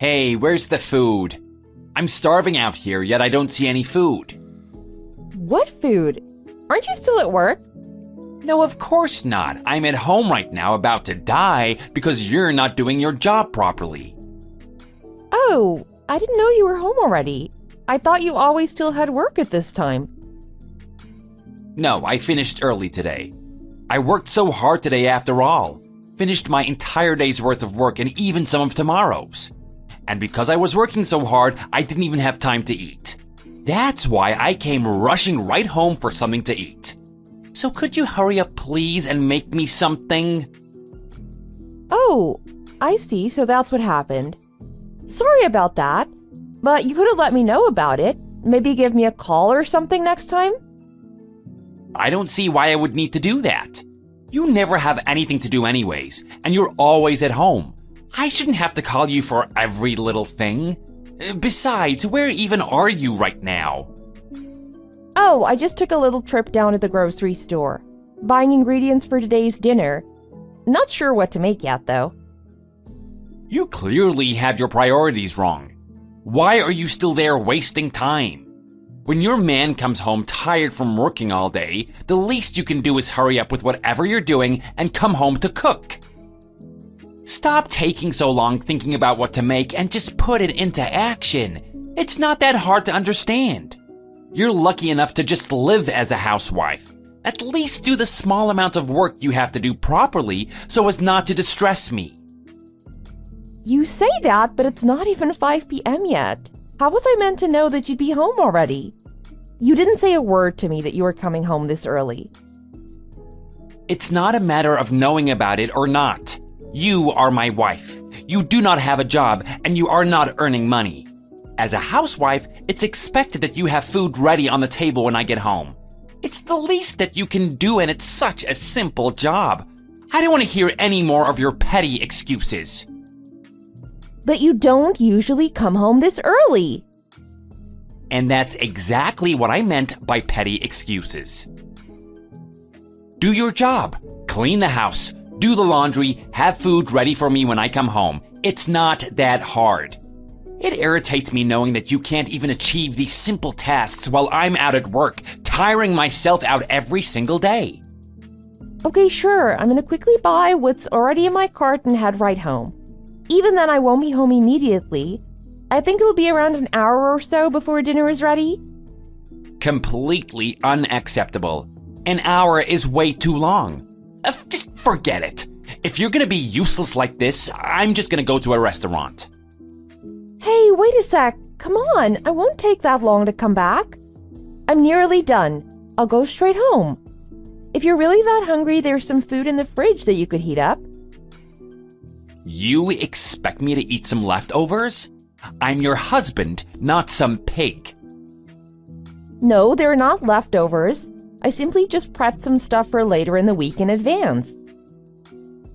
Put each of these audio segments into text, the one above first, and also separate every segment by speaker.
Speaker 1: Hey, where's the food? I'm starving out here, yet I don't see any food.
Speaker 2: What food? Aren't you still at work?
Speaker 1: No, of course not. I'm at home right now about to die because you're not doing your job properly.
Speaker 2: Oh, I didn't know you were home already. I thought you always still had work at this time.
Speaker 1: No, I finished early today. I worked so hard today after all. Finished my entire day's worth of work and even some of tomorrow's. And because I was working so hard, I didn't even have time to eat. That's why I came rushing right home for something to eat. So could you hurry up, please, and make me something?
Speaker 2: Oh, I see, so that's what happened. Sorry about that, but you could have let me know about it. Maybe give me a call or something next time?
Speaker 1: I don't see why I would need to do that. You never have anything to do anyways, and you're always at home. I shouldn't have to call you for every little thing. Besides, where even are you right now?
Speaker 2: Oh, I just took a little trip down to the grocery store, buying ingredients for today's dinner. Not sure what to make yet, though.
Speaker 1: You clearly have your priorities wrong. Why are you still there wasting time? When your man comes home tired from working all day, the least you can do is hurry up with whatever you're doing and come home to cook. Stop taking so long thinking about what to make and just put it into action. It's not that hard to understand. You're lucky enough to just live as a housewife. At least do the small amount of work you have to do properly so as not to distress me.
Speaker 2: You say that, but it's not even 5 p.m. yet. How was I meant to know that you'd be home already? You didn't say a word to me that you were coming home this early.
Speaker 1: It's not a matter of knowing about it or not. You are my wife. You do not have a job, and you are not earning money. As a housewife, it's expected that you have food ready on the table when I get home. It's the least that you can do, and it's such a simple job. I don't want to hear any more of your petty excuses.
Speaker 2: But you don't usually come home this early.
Speaker 1: And that's exactly what I meant by petty excuses. Do your job. Clean the house. Do the laundry. Have food ready for me when I come home. It's not that hard. It irritates me knowing that you can't even achieve these simple tasks while I'm out at work, tiring myself out every single day.
Speaker 2: Okay, sure. I'm gonna quickly buy what's already in my cart and head right home. Even then, I won't be home immediately. I think it'll be around an hour or so before dinner is ready.
Speaker 1: Completely unacceptable. An hour is way too long. Just forget it. If you're gonna be useless like this, I'm just gonna go to a restaurant.
Speaker 2: Hey, wait a sec. Come on. I won't take that long to come back. I'm nearly done. I'll go straight home. If you're really that hungry, there's some food in the fridge that you could heat up.
Speaker 1: You expect me to eat some leftovers? I'm your husband, not some pig.
Speaker 2: No, they're not leftovers. I simply just prepped some stuff for later in the week in advance.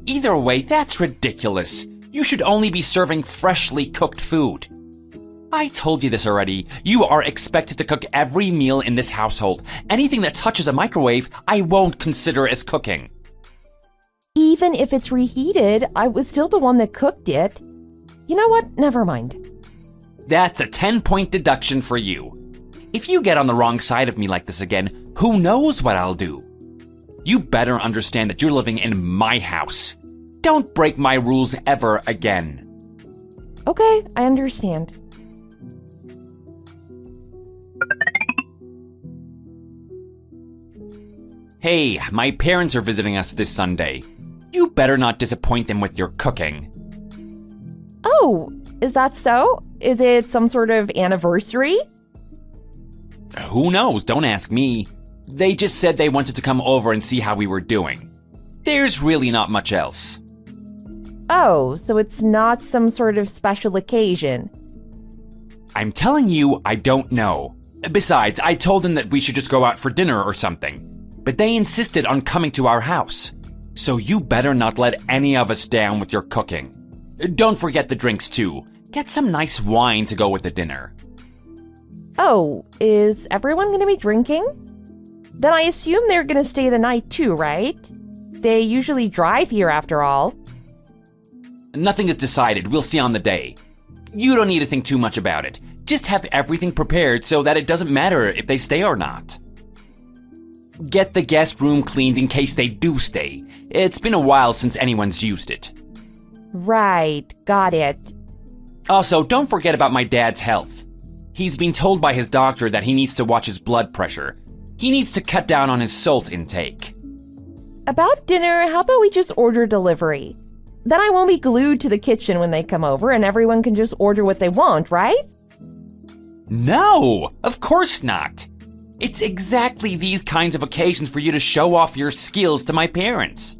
Speaker 1: Either way, that's ridiculous. You should only be serving freshly cooked food. I told you this already. You are expected to cook every meal in this household. Anything that touches a microwave, I won't consider as cooking.
Speaker 2: Even if it's reheated, I was still the one that cooked it. You know what? Never mind.
Speaker 1: That's a 10-point deduction for you. If you get on the wrong side of me like this again, who knows what I'll do? You better understand that you're living in my house. Don't break my rules ever again.
Speaker 2: Okay, I understand.
Speaker 1: Hey, my parents are visiting us this Sunday. You better not disappoint them with your cooking.
Speaker 2: Oh, is that so? Is it some sort of anniversary?
Speaker 1: Who knows? Don't ask me. They just said they wanted to come over and see how we were doing. There's really not much else.
Speaker 2: Oh, so it's not some sort of special occasion.
Speaker 1: I'm telling you, I don't know. Besides, I told them that we should just go out for dinner or something. But they insisted on coming to our house. So you better not let any of us down with your cooking. Don't forget the drinks too. Get some nice wine to go with the dinner.
Speaker 2: Oh, is everyone going to be drinking? Then I assume they're going to stay the night too, right? They usually drive here after all.
Speaker 1: Nothing is decided. We'll see on the day. You don't need to think too much about it. Just have everything prepared so that it doesn't matter if they stay or not. Get the guest room cleaned in case they do stay. It's been a while since anyone's used it.
Speaker 2: Right, got it.
Speaker 1: Also, don't forget about my dad's health. He's been told by his doctor that he needs to watch his blood pressure. He needs to cut down on his salt intake.
Speaker 2: About dinner, how about we just order delivery? Then I won't be glued to the kitchen when they come over and everyone can just order what they want, right?
Speaker 1: No, of course not. It's exactly these kinds of occasions for you to show off your skills to my parents.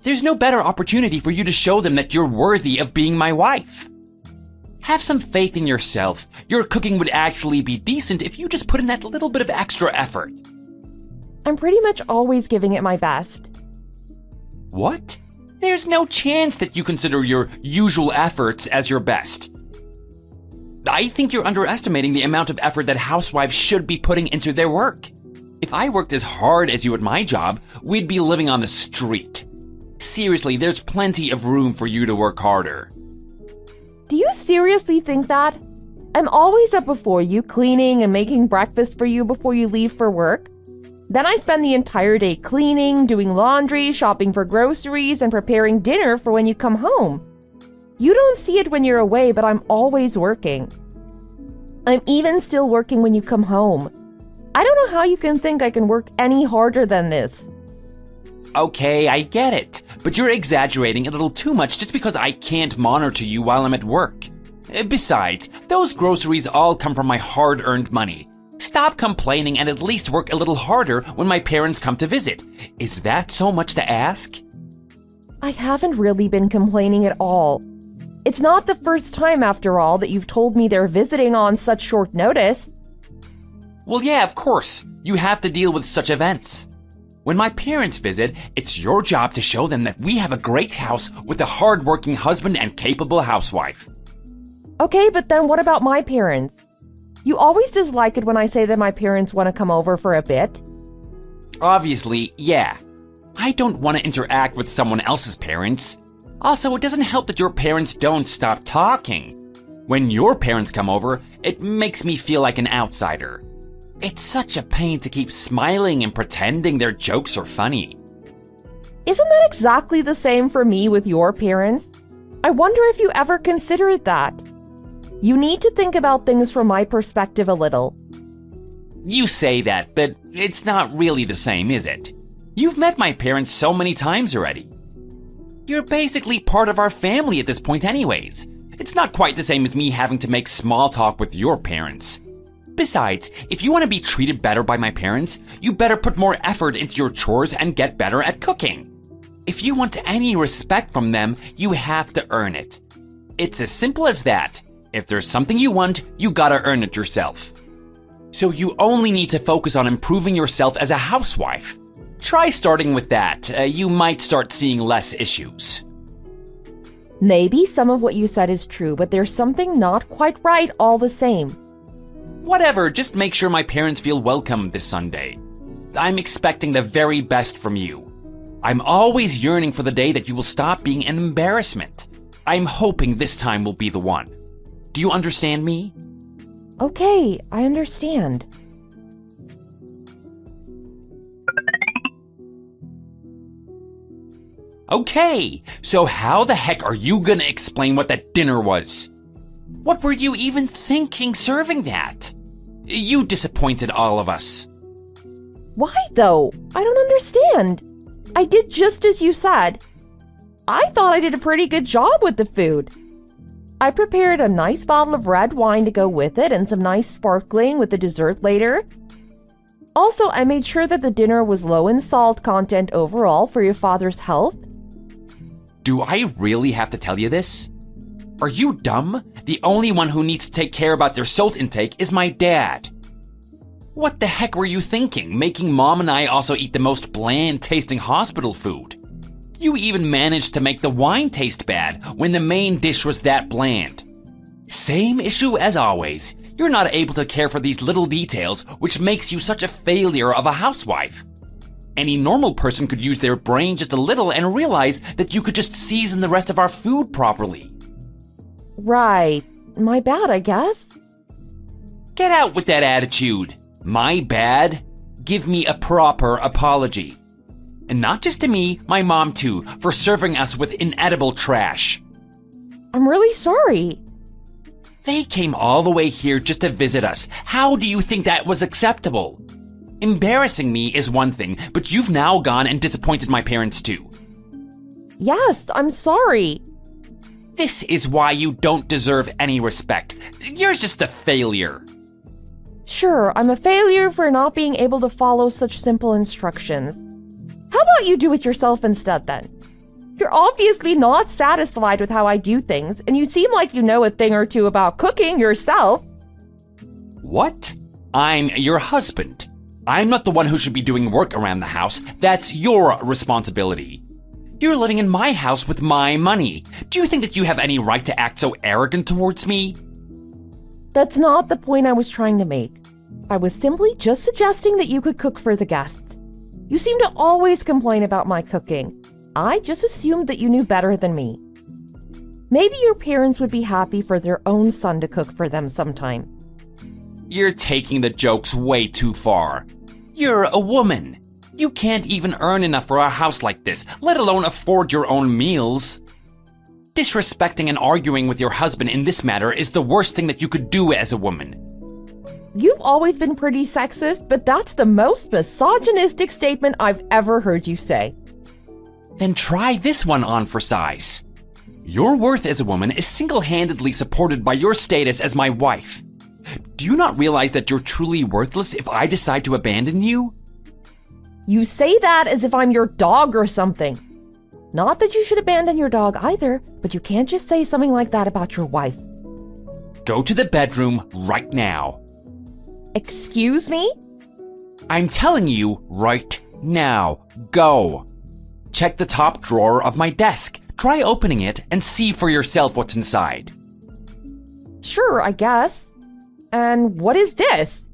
Speaker 1: There's no better opportunity for you to show them that you're worthy of being my wife. Have some faith in yourself. Your cooking would actually be decent if you just put in that little bit of extra effort.
Speaker 2: I'm pretty much always giving it my best.
Speaker 1: What? There's no chance that you consider your usual efforts as your best. I think you're underestimating the amount of effort that housewives should be putting into their work. If I worked as hard as you at my job, we'd be living on the street. Seriously, there's plenty of room for you to work harder.
Speaker 2: Do you seriously think that? I'm always up before you, cleaning and making breakfast for you before you leave for work. Then I spend the entire day cleaning, doing laundry, shopping for groceries, and preparing dinner for when you come home. You don't see it when you're away, but I'm always working. I'm even still working when you come home. I don't know how you can think I can work any harder than this.
Speaker 1: Okay, I get it, but you're exaggerating a little too much just because I can't monitor you while I'm at work. Besides, those groceries all come from my hard-earned money. Stop complaining and at least work a little harder when my parents come to visit. Is that so much to ask?
Speaker 2: I haven't really been complaining at all. It's not the first time, after all, that you've told me they're visiting on such short notice.
Speaker 1: Well, yeah, of course. You have to deal with such events. When my parents visit, it's your job to show them that we have a great house with a hard-working husband and capable housewife.
Speaker 2: Okay, but then what about my parents? You always dislike it when I say that my parents want to come over for a bit.
Speaker 1: Obviously, yeah. I don't want to interact with someone else's parents. Also, it doesn't help that your parents don't stop talking. When your parents come over, it makes me feel like an outsider. It's such a pain to keep smiling and pretending their jokes are funny.
Speaker 2: Isn't that exactly the same for me with your parents? I wonder if you ever considered that. You need to think about things from my perspective a little.
Speaker 1: You say that, but it's not really the same, is it? You've met my parents so many times already. You're basically part of our family at this point anyways. It's not quite the same as me having to make small talk with your parents. Besides, if you want to be treated better by my parents, you better put more effort into your chores and get better at cooking. If you want any respect from them, you have to earn it. It's as simple as that. If there's something you want, you gotta earn it yourself. So you only need to focus on improving yourself as a housewife. Try starting with that. You might start seeing less issues.
Speaker 2: Maybe some of what you said is true, but there's something not quite right all the same.
Speaker 1: Whatever, just make sure my parents feel welcome this Sunday. I'm expecting the very best from you. I'm always yearning for the day that you will stop being an embarrassment. I'm hoping this time will be the one. Do you understand me?
Speaker 2: Okay, I understand.
Speaker 1: Okay, so how the heck are you gonna explain what that dinner was? What were you even thinking serving that? You disappointed all of us.
Speaker 2: Why though? I don't understand. I did just as you said. I thought I did a pretty good job with the food. I prepared a nice bottle of red wine to go with it and some nice sparkling with the dessert later. Also, I made sure that the dinner was low in salt content overall for your father's health.
Speaker 1: Do I really have to tell you this? Are you dumb? The only one who needs to take care about their salt intake is my dad. What the heck were you thinking, making Mom and I also eat the most bland-tasting hospital food? You even managed to make the wine taste bad when the main dish was that bland. Same issue as always. You're not able to care for these little details, which makes you such a failure of a housewife. Any normal person could use their brain just a little and realize that you could just season the rest of our food properly.
Speaker 2: Right. My bad, I guess.
Speaker 1: Get out with that attitude. My bad? Give me a proper apology. And not just to me, my mom too, for serving us with inedible trash.
Speaker 2: I'm really sorry.
Speaker 1: They came all the way here just to visit us. How do you think that was acceptable? Embarrassing me is one thing, but you've now gone and disappointed my parents too.
Speaker 2: Yes, I'm sorry.
Speaker 1: This is why you don't deserve any respect. You're just a failure.
Speaker 2: Sure, I'm a failure for not being able to follow such simple instructions. How about you do it yourself instead then? You're obviously not satisfied with how I do things, and you seem like you know a thing or two about cooking yourself.
Speaker 1: What? I'm your husband. I'm not the one who should be doing work around the house. That's your responsibility. You're living in my house with my money. Do you think that you have any right to act so arrogant towards me?
Speaker 2: That's not the point I was trying to make. I was simply just suggesting that you could cook for the guests. You seem to always complain about my cooking. I just assumed that you knew better than me. Maybe your parents would be happy for their own son to cook for them sometime.
Speaker 1: You're taking the jokes way too far. You're a woman. You can't even earn enough for a house like this, let alone afford your own meals. Disrespecting and arguing with your husband in this matter is the worst thing that you could do as a woman.
Speaker 2: You've always been pretty sexist, but that's the most misogynistic statement I've ever heard you say.
Speaker 1: Then try this one on for size. Your worth as a woman is single-handedly supported by your status as my wife. Do you not realize that you're truly worthless if I decide to abandon you?
Speaker 2: You say that as if I'm your dog or something. Not that you should abandon your dog either, but you can't just say something like that about your wife.
Speaker 1: Go to the bedroom right now.
Speaker 2: Excuse me?
Speaker 1: I'm telling you right now. Go. Check the top drawer of my desk. Try opening it and see for yourself what's inside.
Speaker 2: Sure, I guess. And what is this?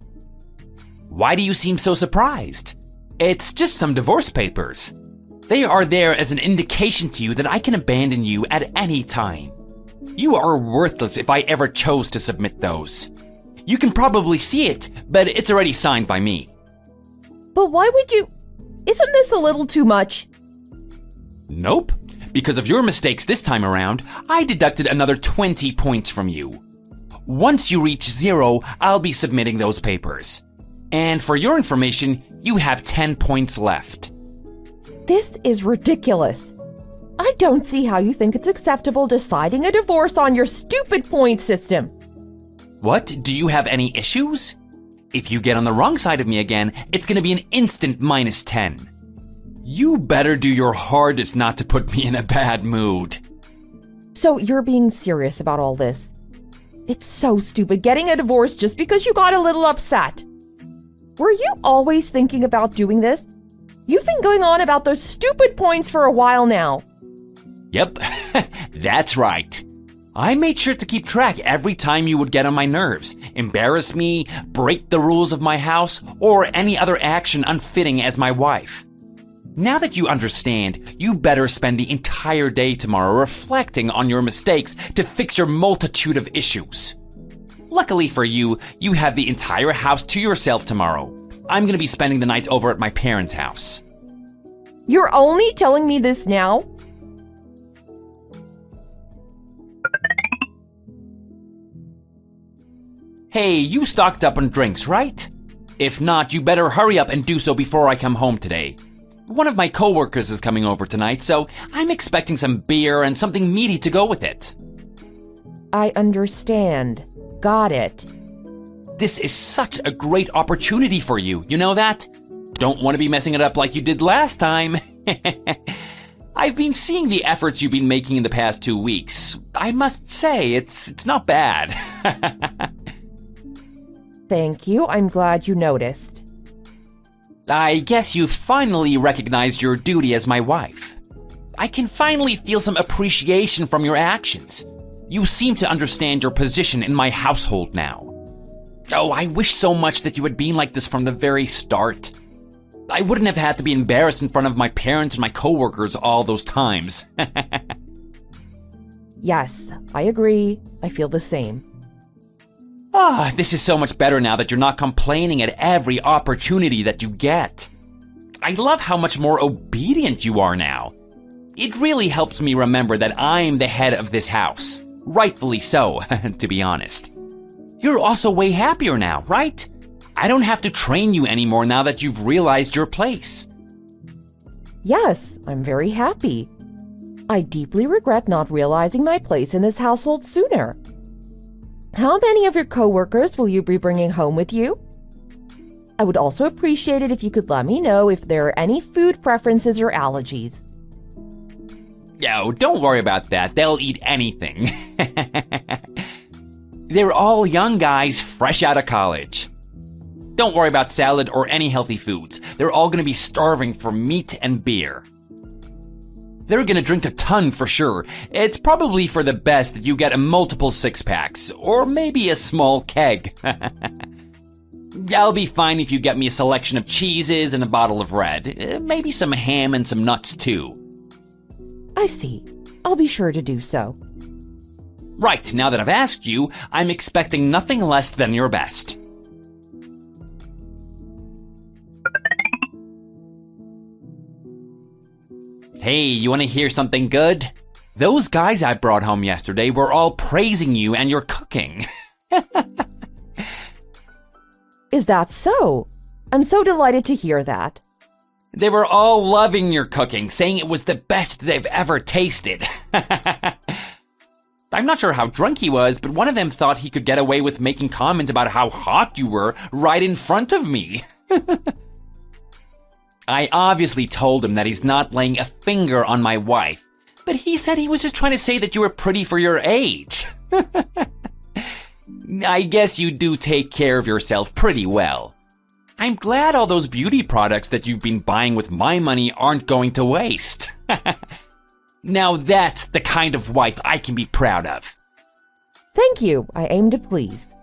Speaker 1: Why do you seem so surprised? It's just some divorce papers. They are there as an indication to you that I can abandon you at any time. You are worthless if I ever chose to submit those. You can probably see it, but it's already signed by me.
Speaker 2: But why would you? Isn't this a little too much?
Speaker 1: Nope. Because of your mistakes this time around, I deducted another 20 points from you. Once you reach 0, I'll be submitting those papers. And for your information, you have 10 points left.
Speaker 2: This is ridiculous. I don't see how you think it's acceptable deciding a divorce on your stupid point system.
Speaker 1: What? Do you have any issues? If you get on the wrong side of me again, it's gonna be an instant -10. You better do your hardest not to put me in a bad mood.
Speaker 2: So you're being serious about all this? It's so stupid getting a divorce just because you got a little upset. Were you always thinking about doing this? You've been going on about those stupid points for a while now.
Speaker 1: Yep, that's right. I made sure to keep track every time you would get on my nerves, embarrass me, break the rules of my house, or any other action unfitting as my wife. Now that you understand, you better spend the entire day tomorrow reflecting on your mistakes to fix your multitude of issues. Luckily for you, you have the entire house to yourself tomorrow. I'm gonna be spending the night over at my parents' house.
Speaker 2: You're only telling me this now?
Speaker 1: Hey, you stocked up on drinks, right? If not, you better hurry up and do so before I come home today. One of my coworkers is coming over tonight, so I'm expecting some beer and something meaty to go with it.
Speaker 2: I understand. Got it.
Speaker 1: This is such a great opportunity for you, you know that? Don't want to be messing it up like you did last time. I've been seeing the efforts you've been making in the past 2 weeks. I must say, it's not bad.
Speaker 2: Thank you. I'm glad you noticed.
Speaker 1: I guess you finally recognized your duty as my wife. I can finally feel some appreciation from your actions. You seem to understand your position in my household now. Oh, I wish so much that you had been like this from the very start. I wouldn't have had to be embarrassed in front of my parents and my coworkers all those times.
Speaker 2: Yes, I agree. I feel the same.
Speaker 1: This is so much better now that you're not complaining at every opportunity that you get. I love how much more obedient you are now. It really helps me remember that I'm the head of this house. Rightfully so, to be honest. You're also way happier now, right? I don't have to train you anymore now that you've realized your place.
Speaker 2: Yes, I'm very happy. I deeply regret not realizing my place in this household sooner. How many of your coworkers will you be bringing home with you? I would also appreciate it if you could let me know if there are any food preferences or allergies.
Speaker 1: Oh, don't worry about that. They'll eat anything. They're all young guys fresh out of college. Don't worry about salad or any healthy foods. They're all gonna be starving for meat and beer. They're gonna drink a ton for sure. It's probably for the best that you get a multiple six-packs, or maybe a small keg. I'll be fine if you get me a selection of cheeses and a bottle of red. Maybe some ham and some nuts too.
Speaker 2: I see. I'll be sure to do so.
Speaker 1: Right, now that I've asked you, I'm expecting nothing less than your best. Hey, you want to hear something good? Those guys I brought home yesterday were all praising you and your cooking.
Speaker 2: Is that so? I'm so delighted to hear that.
Speaker 1: They were all loving your cooking, saying it was the best they've ever tasted. I'm not sure how drunk he was, but one of them thought he could get away with making comments about how hot you were right in front of me. I obviously told him that he's not laying a finger on my wife, but he said he was just trying to say that you were pretty for your age. I guess you do take care of yourself pretty well. I'm glad all those beauty products that you've been buying with my money aren't going to waste. Now that's the kind of wife I can be proud of.
Speaker 2: Thank you. I aim to please.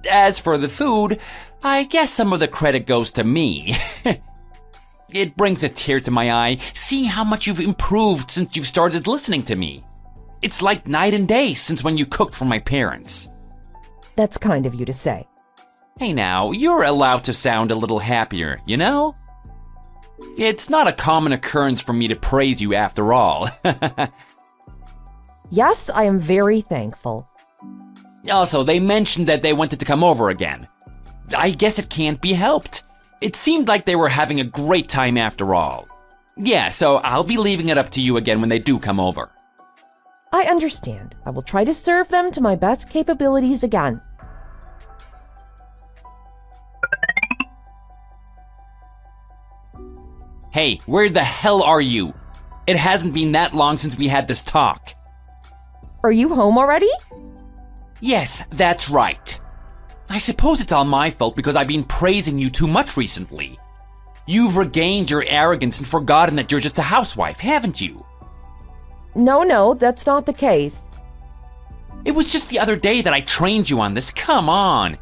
Speaker 1: As for the food, I guess some of the credit goes to me. It brings a tear to my eye seeing how much you've improved since you've started listening to me. It's like night and day since when you cooked for my parents.
Speaker 2: That's kind of you to say.
Speaker 1: Hey now, you're allowed to sound a little happier, you know? It's not a common occurrence for me to praise you after all.
Speaker 2: Yes, I am very thankful.
Speaker 1: Also, they mentioned that they wanted to come over again. I guess it can't be helped. It seemed like they were having a great time after all. Yeah, so I'll be leaving it up to you again when they do come over.
Speaker 2: I understand. I will try to serve them to my best capabilities again.
Speaker 1: Hey, where the hell are you? It hasn't been that long since we had this talk.
Speaker 2: Are you home already?
Speaker 1: Yes, that's right. I suppose it's all my fault because I've been praising you too much recently. You've regained your arrogance and forgotten that you're just a housewife, haven't you?
Speaker 2: No, that's not the case.
Speaker 1: It was just the other day that I trained you on this. Come on.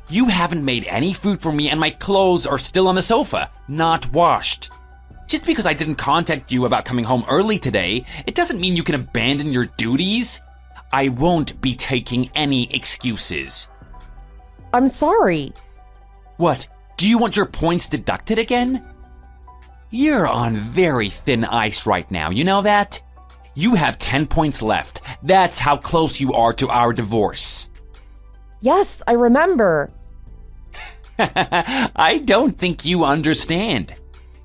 Speaker 1: You haven't made any food for me and my clothes are still on the sofa, not washed. Just because I didn't contact you about coming home early today, it doesn't mean you can abandon your duties. I won't be taking any excuses.
Speaker 2: I'm sorry.
Speaker 1: What? Do you want your points deducted again? You're on very thin ice right now, you know that? You have 10 points left. That's how close you are to our divorce.
Speaker 2: Yes, I remember.
Speaker 1: I don't think you understand.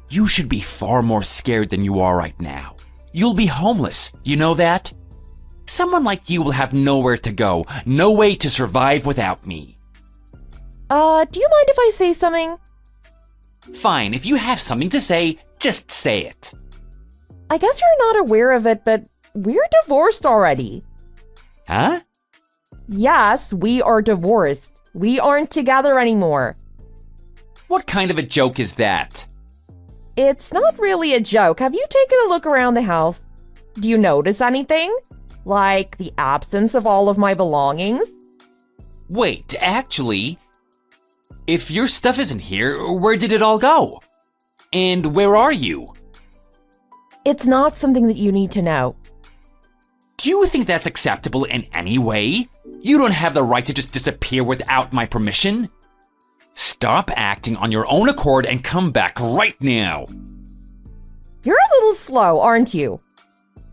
Speaker 1: You should be far more scared than you are right now. You'll be homeless, you know that? Someone like you will have nowhere to go, no way to survive without me.
Speaker 2: Do you mind if I say something?
Speaker 1: Fine, if you have something to say, just say it.
Speaker 2: I guess you're not aware of it, but we're divorced already.
Speaker 1: Huh?
Speaker 2: Yes, we are divorced. We aren't together anymore.
Speaker 1: What kind of a joke is that?
Speaker 2: It's not really a joke. Have you taken a look around the house? Do you notice anything? Like the absence of all of my belongings?
Speaker 1: Wait, actually, if your stuff isn't here, where did it all go? And where are you?
Speaker 2: It's not something that you need to know.
Speaker 1: Do you think that's acceptable in any way? You don't have the right to just disappear without my permission. Stop acting on your own accord and come back right now.
Speaker 2: You're a little slow, aren't you?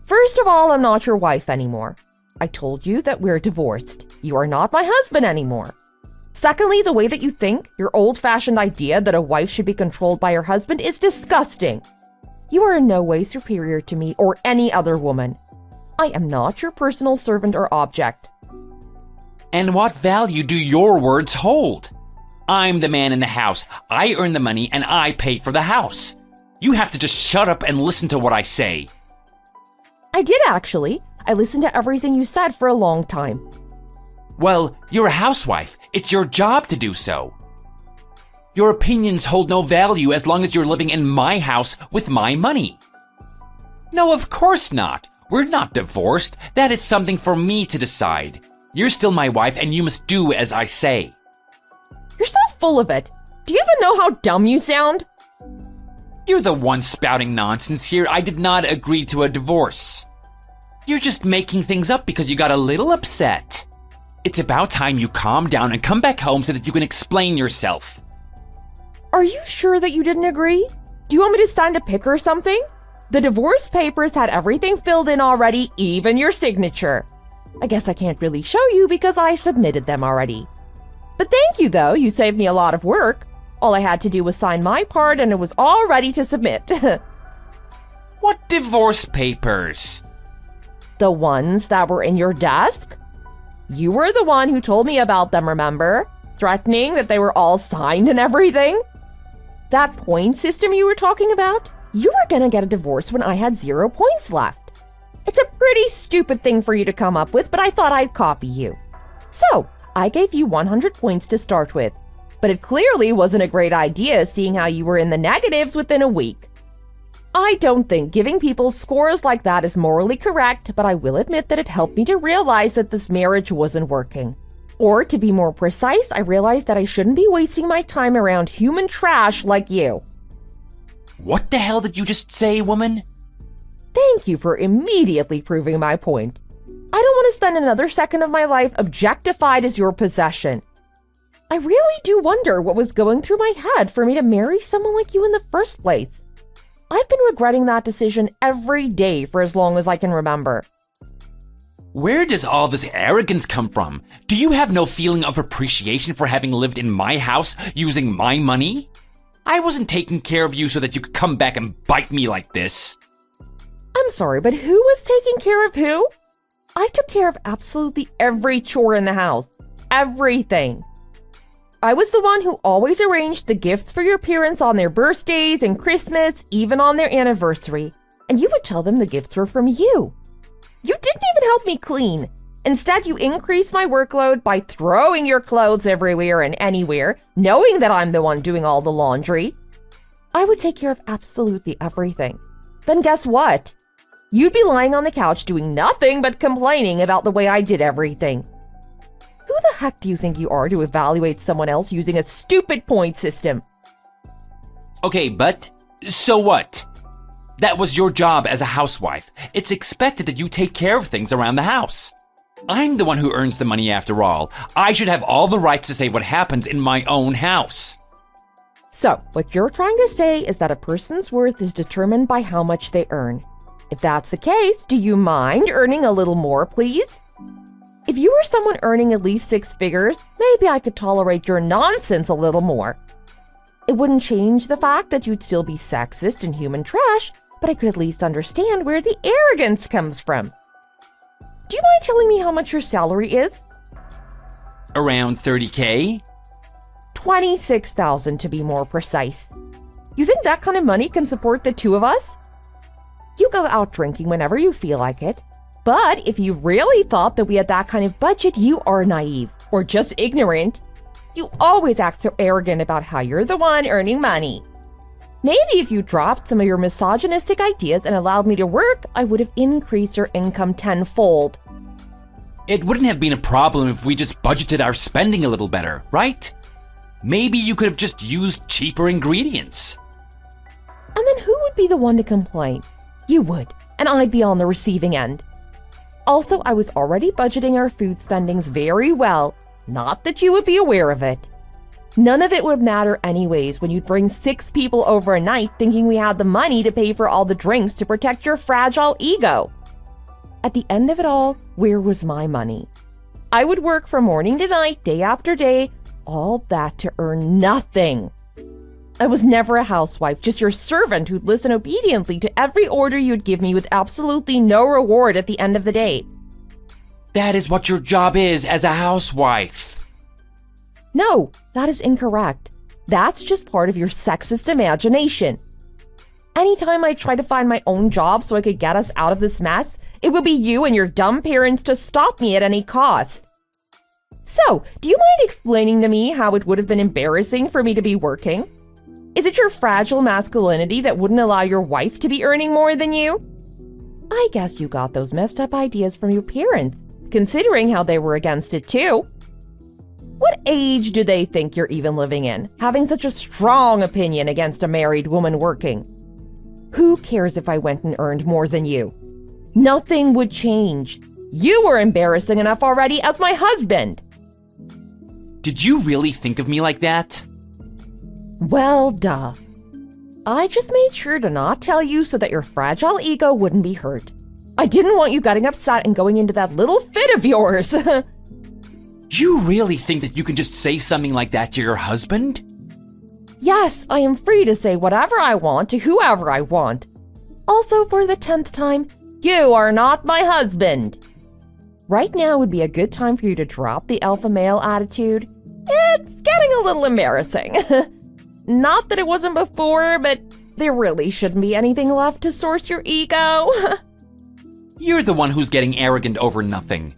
Speaker 2: First of all, I'm not your wife anymore. I told you that we're divorced. You are not my husband anymore. Secondly, the way that you think, your old-fashioned idea that a wife should be controlled by her husband is disgusting. You are in no way superior to me or any other woman. I am not your personal servant or object.
Speaker 1: And what value do your words hold? I'm the man in the house. I earn the money and I paid for the house. You have to just shut up and listen to what I say.
Speaker 2: I did actually. I listened to everything you said for a long time.
Speaker 1: Well, you're a housewife. It's your job to do so. Your opinions hold no value as long as you're living in my house with my money. No, of course not. We're not divorced. That is something for me to decide. You're still my wife and you must do as I say.
Speaker 2: You're so full of it. Do you even know how dumb you sound?
Speaker 1: You're the one spouting nonsense here. I did not agree to a divorce. You're just making things up because you got a little upset. It's about time you calm down and come back home so that you can explain yourself.
Speaker 2: Are you sure that you didn't agree? Do you want me to sign a pic or something? The divorce papers had everything filled in already, even your signature. I guess I can't really show you because I submitted them already. But thank you, though. You saved me a lot of work. All I had to do was sign my part and it was all ready to submit.
Speaker 1: What divorce papers?
Speaker 2: The ones that were in your desk? You were the one who told me about them, remember? Threatening that they were all signed and everything? That point system you were talking about? You were gonna get a divorce when I had 0 points left. It's a pretty stupid thing for you to come up with, but I thought I'd copy you. So, I gave you 100 points to start with. But it clearly wasn't a great idea seeing how you were in the negatives within a week. I don't think giving people scores like that is morally correct, but I will admit that it helped me to realize that this marriage wasn't working. Or to be more precise, I realized that I shouldn't be wasting my time around human trash like you.
Speaker 1: What the hell did you just say, woman?
Speaker 2: Thank you for immediately proving my point. I don't want to spend another second of my life objectified as your possession. I really do wonder what was going through my head for me to marry someone like you in the first place. I've been regretting that decision every day for as long as I can remember.
Speaker 1: Where does all this arrogance come from? Do you have no feeling of appreciation for having lived in my house using my money? I wasn't taking care of you so that you could come back and bite me like this.
Speaker 2: I'm sorry, but who was taking care of who? I took care of absolutely every chore in the house. Everything. I was the one who always arranged the gifts for your parents on their birthdays and Christmas, even on their anniversary. And you would tell them the gifts were from you. You didn't even help me clean. Instead, you increased my workload by throwing your clothes everywhere and anywhere, knowing that I'm the one doing all the laundry. I would take care of absolutely everything. Then guess what? You'd be lying on the couch doing nothing but complaining about the way I did everything. Who the heck do you think you are to evaluate someone else using a stupid point system?
Speaker 1: Okay, but so what? That was your job as a housewife. It's expected that you take care of things around the house. I'm the one who earns the money after all. I should have all the rights to say what happens in my own house.
Speaker 2: So, what you're trying to say is that a person's worth is determined by how much they earn. If that's the case, do you mind earning a little more, please? If you were someone earning at least 6 figures, maybe I could tolerate your nonsense a little more. It wouldn't change the fact that you'd still be sexist and human trash, but I could at least understand where the arrogance comes from. Do you mind telling me how much your salary is?
Speaker 1: Around 30K?
Speaker 2: 26,000 to be more precise. You think that kind of money can support the two of us? You go out drinking whenever you feel like it. But if you really thought that we had that kind of budget, you are naive or just ignorant. You always act so arrogant about how you're the one earning money. Maybe if you dropped some of your misogynistic ideas and allowed me to work, I would have increased your income tenfold.
Speaker 1: It wouldn't have been a problem if we just budgeted our spending a little better, right? Maybe you could have just used cheaper ingredients.
Speaker 2: And then who would be the one to complain? You would, and I'd be on the receiving end. Also, I was already budgeting our food spendings very well. Not that you would be aware of it. None of it would matter anyways when you'd bring 6 people over a night thinking we had the money to pay for all the drinks to protect your fragile ego. At the end of it all, where was my money? I would work from morning to night, day after day, all that to earn nothing. I was never a housewife, just your servant who'd listen obediently to every order you'd give me with absolutely no reward at the end of the day.
Speaker 1: That is what your job is as a housewife.
Speaker 2: No, that is incorrect. That's just part of your sexist imagination. Anytime I try to find my own job so I could get us out of this mess, it would be you and your dumb parents to stop me at any cost. So, do you mind explaining to me how it would have been embarrassing for me to be working? Is it your fragile masculinity that wouldn't allow your wife to be earning more than you? I guess you got those messed up ideas from your parents, considering how they were against it too. What age do they think you're even living in, having such a strong opinion against a married woman working? Who cares if I went and earned more than you? Nothing would change. You were embarrassing enough already as my husband.
Speaker 1: Did you really think of me like that?
Speaker 2: Well, duh. I just made sure to not tell you so that your fragile ego wouldn't be hurt. I didn't want you getting upset and going into that little fit of yours.
Speaker 1: You really think that you can just say something like that to your husband?
Speaker 2: Yes, I am free to say whatever I want to whoever I want. Also, for the 10th time, you are not my husband. Right now would be a good time for you to drop the alpha male attitude. It's getting a little embarrassing. Not that it wasn't before, but there really shouldn't be anything left to source your ego.
Speaker 1: You're the one who's getting arrogant over nothing.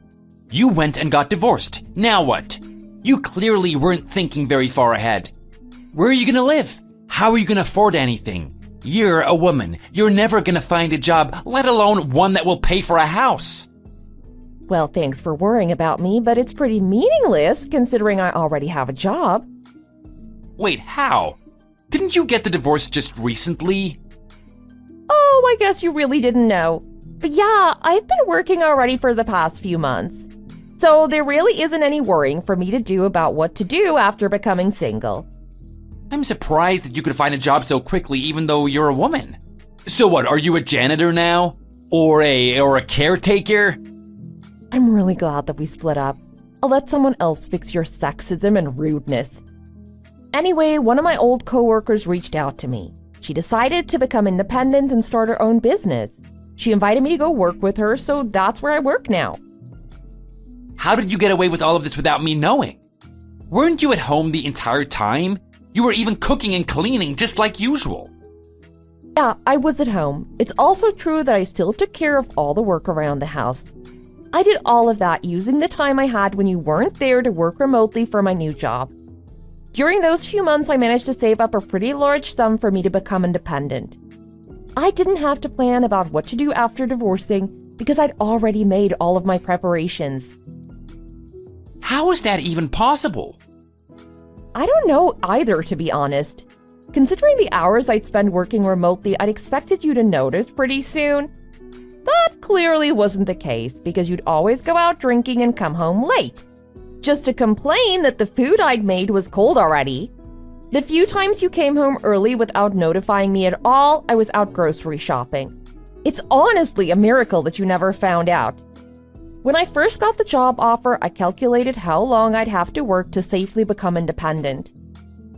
Speaker 1: You went and got divorced. Now what? You clearly weren't thinking very far ahead. Where are you gonna live? How are you gonna afford anything? You're a woman. You're never gonna find a job, let alone one that will pay for a house.
Speaker 2: Well, thanks for worrying about me, but it's pretty meaningless considering I already have a job.
Speaker 1: Wait, how? Didn't you get the divorce just recently?
Speaker 2: Oh, I guess you really didn't know. But yeah, I've been working already for the past few months. So there really isn't any worrying for me to do about what to do after becoming single.
Speaker 1: I'm surprised that you could find a job so quickly even though you're a woman. So what, are you a janitor now? Or a caretaker?
Speaker 2: I'm really glad that we split up. I'll let someone else fix your sexism and rudeness. Anyway, one of my old coworkers reached out to me. She decided to become independent and start her own business. She invited me to go work with her, so that's where I work now.
Speaker 1: How did you get away with all of this without me knowing? Weren't you at home the entire time? You were even cooking and cleaning just like usual.
Speaker 2: Yeah, I was at home. It's also true that I still took care of all the work around the house. I did all of that using the time I had when you weren't there to work remotely for my new job. During those few months, I managed to save up a pretty large sum for me to become independent. I didn't have to plan about what to do after divorcing because I'd already made all of my preparations.
Speaker 1: How is that even possible?
Speaker 2: I don't know either, to be honest. Considering the hours I'd spend working remotely, I'd expected you to notice pretty soon. That clearly wasn't the case because you'd always go out drinking and come home late, just to complain that the food I'd made was cold already. The few times you came home early without notifying me at all, I was out grocery shopping. It's honestly a miracle that you never found out. When I first got the job offer, I calculated how long I'd have to work to safely become independent.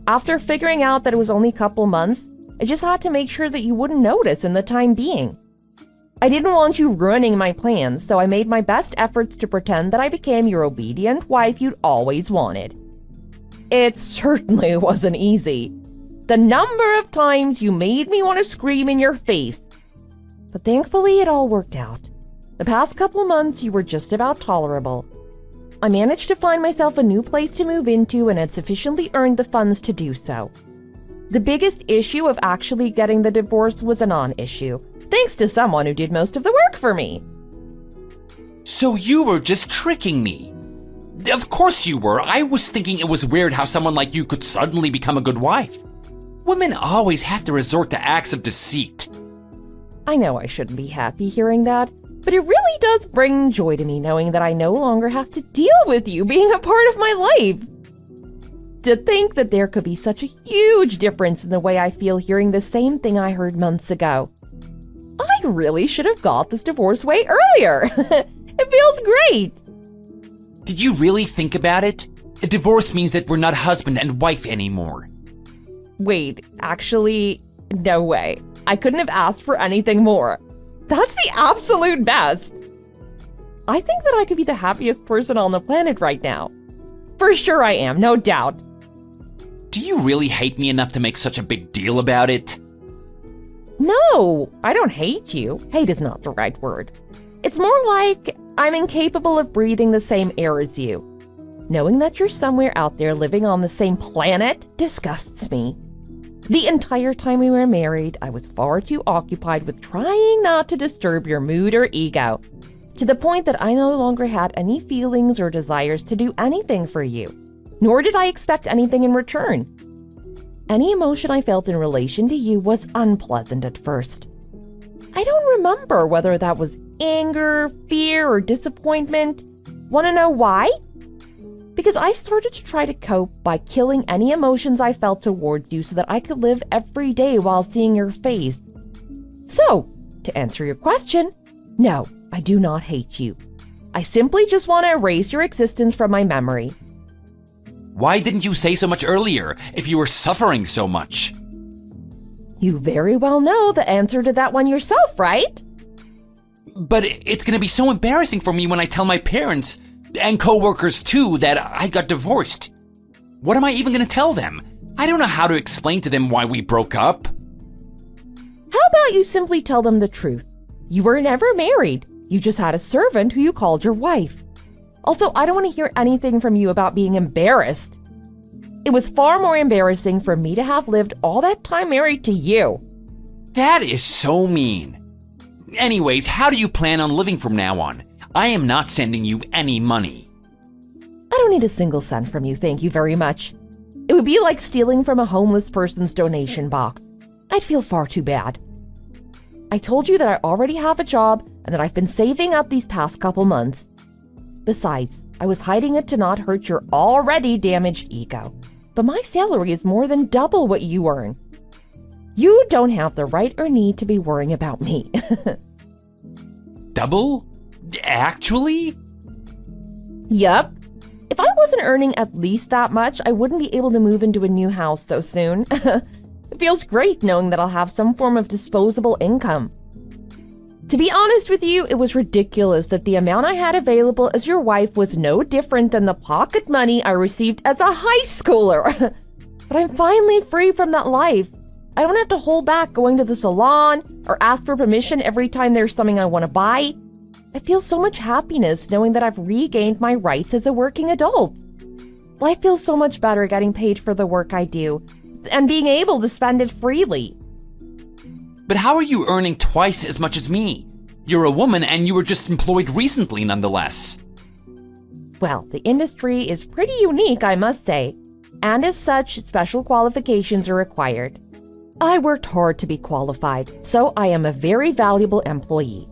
Speaker 2: After figuring out that it was only a couple months, I just had to make sure that you wouldn't notice in the time being. I didn't want you ruining my plans, so I made my best efforts to pretend that I became your obedient wife you'd always wanted. It certainly wasn't easy. The number of times you made me want to scream in your face. But thankfully, it all worked out. The past couple months, you were just about tolerable. I managed to find myself a new place to move into and had sufficiently earned the funds to do so. The biggest issue of actually getting the divorce was a non-issue, thanks to someone who did most of the work for me.
Speaker 1: So you were just tricking me. Of course you were. I was thinking it was weird how someone like you could suddenly become a good wife. Women always have to resort to acts of deceit.
Speaker 2: I know I shouldn't be happy hearing that, But it really does bring joy to me knowing that I no longer have to deal with you being a part of my life. To think that there could be such a huge difference in the way I feel hearing the same thing I heard months ago. I really should have got this divorce way earlier. It feels great.
Speaker 1: Did you really think about it? A divorce means that we're not husband and wife anymore.
Speaker 2: Wait, actually, no way. I couldn't have asked for anything more. That's the absolute best. I think that I could be the happiest person on the planet right now. For sure I am, no doubt.
Speaker 1: Do you really hate me enough to make such a big deal about it?
Speaker 2: No, I don't hate you. Hate is not the right word. It's more like I'm incapable of breathing the same air as you. Knowing that you're somewhere out there living on the same planet disgusts me. The entire time we were married, I was far too occupied with trying not to disturb your mood or ego, to the point that I no longer had any feelings or desires to do anything for you, nor did I expect anything in return. Any emotion I felt in relation to you was unpleasant at first. I don't remember whether that was anger, fear, or disappointment. Want to know why? Because I started to try to cope by killing any emotions I felt towards you so that I could live every day while seeing your face. So, to answer your question, no, I do not hate you. I simply just want to erase your existence from my memory.
Speaker 1: Why didn't you say so much earlier if you were suffering so much?
Speaker 2: You very well know the answer to that one yourself, right?
Speaker 1: But it's gonna be so embarrassing for me when I tell my parents, and coworkers too, that I got divorced. What am I even gonna tell them? I don't know how to explain to them why we broke up.
Speaker 2: How about you simply tell them the truth? You were never married. You just had a servant who you called your wife. Also, I don't want to hear anything from you about being embarrassed. It was far more embarrassing for me to have lived all that time married to you.
Speaker 1: That is so mean. Anyways, how do you plan on living from now on? I am not sending you any money.
Speaker 2: I don't need a single cent from you, thank you very much. It would be like stealing from a homeless person's donation box. I'd feel far too bad. I told you that I already have a job and that I've been saving up these past couple months. Besides, I was hiding it to not hurt your already damaged ego. But my salary is more than double what you earn. You don't have the right or need to be worrying about me.
Speaker 1: Double? Actually?
Speaker 2: Yup. If I wasn't earning at least that much, I wouldn't be able to move into a new house so soon. It feels great knowing that I'll have some form of disposable income. To be honest with you, it was ridiculous that the amount I had available as your wife was no different than the pocket money I received as a high schooler. But I'm finally free from that life. I don't have to hold back going to the salon or ask for permission every time there's something I want to buy. I feel so much happiness knowing that I've regained my rights as a working adult. Life feels so much better getting paid for the work I do and being able to spend it freely.
Speaker 1: But how are you earning twice as much as me? You're a woman and you were just employed recently nonetheless.
Speaker 2: Well, the industry is pretty unique, I must say, and as such, special qualifications are required. I worked hard to be qualified, so I am a very valuable employee.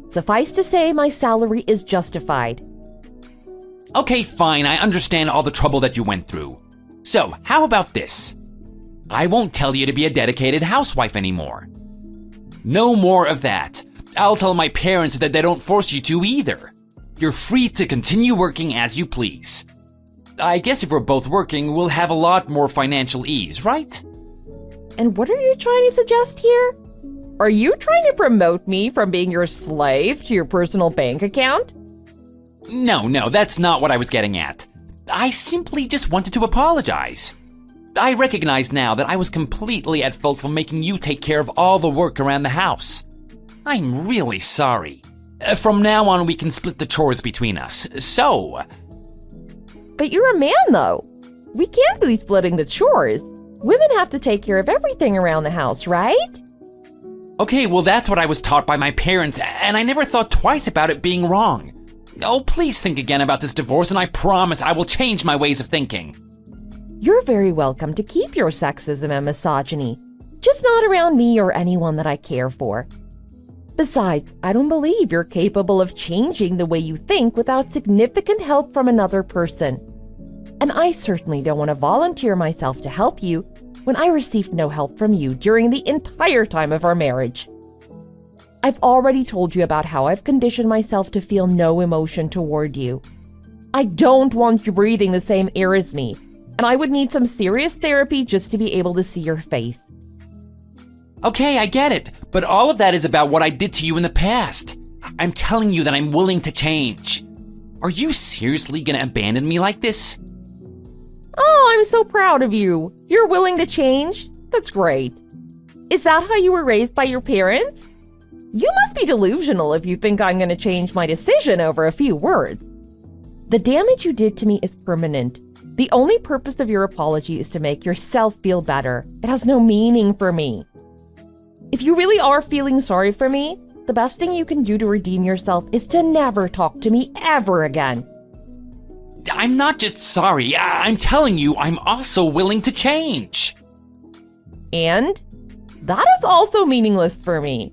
Speaker 2: Suffice to say, my salary is justified.
Speaker 1: Okay, fine, I understand all the trouble that you went through. So, how about this? I won't tell you to be a dedicated housewife anymore. No more of that. I'll tell my parents that they don't force you to either. You're free to continue working as you please. I guess if we're both working, we'll have a lot more financial ease, right?
Speaker 2: And what are you trying to suggest here? Are you trying to promote me from being your slave to your personal bank account?
Speaker 1: No, that's not what I was getting at. I simply just wanted to apologize. I recognize now that I was completely at fault for making you take care of all the work around the house. I'm really sorry. From now on, we can split the chores between us, so...
Speaker 2: But you're a man, though. We can't be splitting the chores. Women have to take care of everything around the house, right?
Speaker 1: Okay, well that's what I was taught by my parents, and I never thought twice about it being wrong. Oh, please think again about this divorce, and I promise I will change my ways of thinking.
Speaker 2: You're very welcome to keep your sexism and misogyny, just not around me or anyone that I care for. Besides, I don't believe you're capable of changing the way you think without significant help from another person. And I certainly don't want to volunteer myself to help you when I received no help from you during the entire time of our marriage. I've already told you about how I've conditioned myself to feel no emotion toward you. I don't want you breathing the same air as me, and I would need some serious therapy just to be able to see your face.
Speaker 1: Okay, I get it, but all of that is about what I did to you in the past. I'm telling you that I'm willing to change. Are you seriously gonna abandon me like this?
Speaker 2: Oh, I'm so proud of you. You're willing to change? That's great. Is that how you were raised by your parents? You must be delusional if you think I'm going to change my decision over a few words. The damage you did to me is permanent. The only purpose of your apology is to make yourself feel better. It has no meaning for me. If you really are feeling sorry for me, the best thing you can do to redeem yourself is to never talk to me ever again.
Speaker 1: I'm not just sorry, I'm telling you I'm also willing to change.
Speaker 2: And that is also meaningless for me.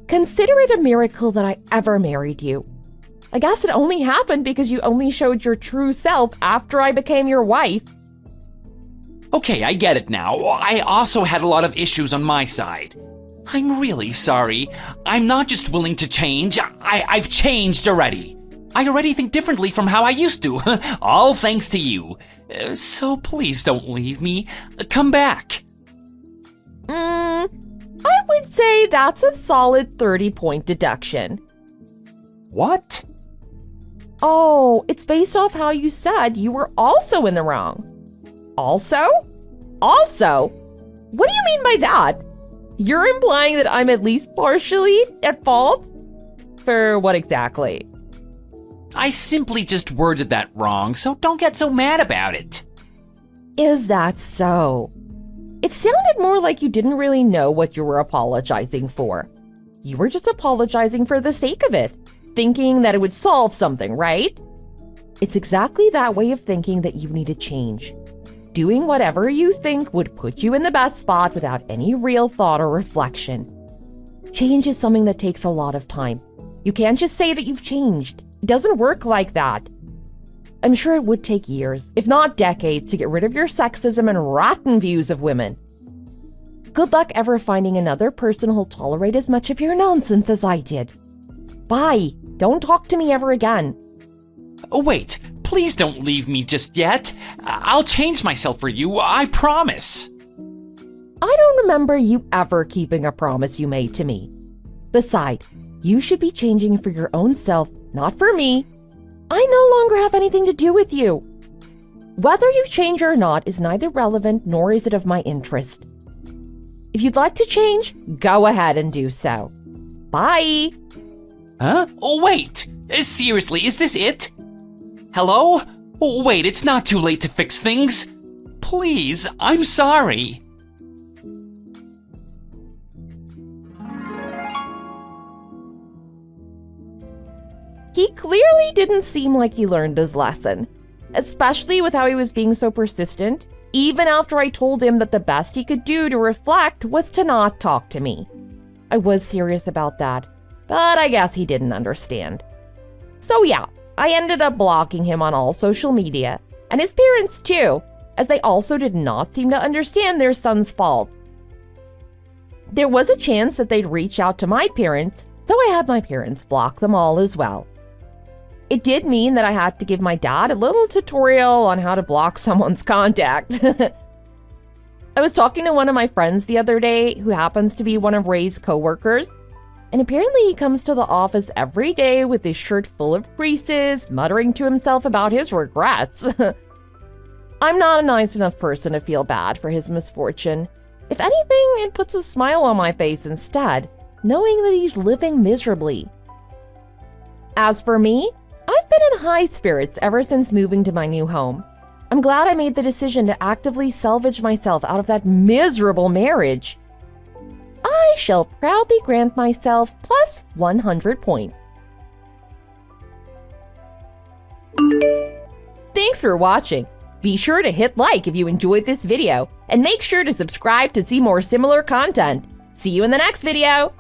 Speaker 2: Consider it a miracle that I ever married you. I guess it only happened because you only showed your true self after I became your wife.
Speaker 1: Okay, I get it now. I also had a lot of issues on my side. I'm really sorry. I'm not just willing to change, I've changed already. I already think differently from how I used to, all thanks to you. So please don't leave me. Come back.
Speaker 2: I would say that's a solid 30-point deduction.
Speaker 1: What?
Speaker 2: Oh, it's based off how you said you were also in the wrong. Also? Also? What do you mean by that? You're implying that I'm at least partially at fault? For what exactly?
Speaker 1: I simply just worded that wrong, so don't get so mad about it.
Speaker 2: Is that so? It sounded more like you didn't really know what you were apologizing for. You were just apologizing for the sake of it, thinking that it would solve something, right? It's exactly that way of thinking that you need to change. Doing whatever you think would put you in the best spot without any real thought or reflection. Change is something that takes a lot of time. You can't just say that you've changed. It doesn't work like that. I'm sure it would take years, if not decades, to get rid of your sexism and rotten views of women. Good luck ever finding another person who'll tolerate as much of your nonsense as I did. Bye. Don't talk to me ever again.
Speaker 1: Oh, wait, please don't leave me just yet. I'll change myself for you, I promise.
Speaker 2: I don't remember you ever keeping a promise you made to me. Besides, you should be changing for your own self, not for me. I no longer have anything to do with you. Whether you change or not is neither relevant nor is it of my interest. If you'd like to change, go ahead and do so. Bye.
Speaker 1: Huh? Oh, wait. Seriously, is this it? Hello? Oh, wait, it's not too late to fix things. Please, I'm sorry.
Speaker 2: He clearly didn't seem like he learned his lesson, especially with how he was being so persistent, even after I told him that the best he could do to reflect was to not talk to me. I was serious about that, but I guess he didn't understand. So yeah, I ended up blocking him on all social media, and his parents too, as they also did not seem to understand their son's fault. There was a chance that they'd reach out to my parents, so I had my parents block them all as well. It did mean that I had to give my dad a little tutorial on how to block someone's contact. I was talking to one of my friends the other day who happens to be one of Ray's coworkers, and apparently he comes to the office every day with his shirt full of creases, muttering to himself about his regrets. I'm not a nice enough person to feel bad for his misfortune. If anything, it puts a smile on my face instead, knowing that he's living miserably. As for me, I've been in high spirits ever since moving to my new home. I'm glad I made the decision to actively salvage myself out of that miserable marriage. I shall proudly grant myself plus 100 points. Thanks for watching. Be sure to hit like if you enjoyed this video, and make sure to subscribe to see more similar content. See you in the next video!